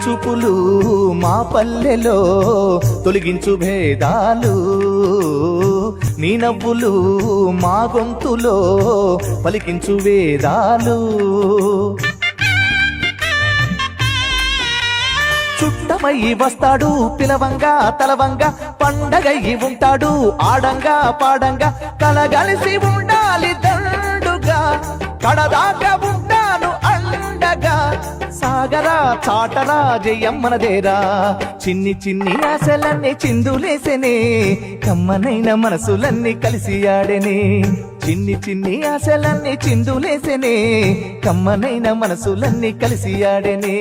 చూపులు మా పల్లెలో తొలగించు భేదాలు, నీ నవ్వులు మా గొంతులో పలికించు వేదాలు. చుట్టమయ్యి వస్తాడు పిలవంగా తలవంగా, పండగయ్యి ఉంటాడు ఆడంగా పాడంగా, కలగలిసి ఉండాలి దండుగా, కడదాకా ఉంటాను అండగా. సాగరా చాటరా జయమ్మనదేరా, చిన్ని చిన్ని ఆశలన్నీ చిందులేసెనే, కమ్మనైన మనసులన్నీ కలిసి ఆడెనే. చిన్ని చిన్ని ఆశలన్నీ చిందులేసెనే, కమ్మనైన మనసులన్నీ కలిసి ఆడెనే.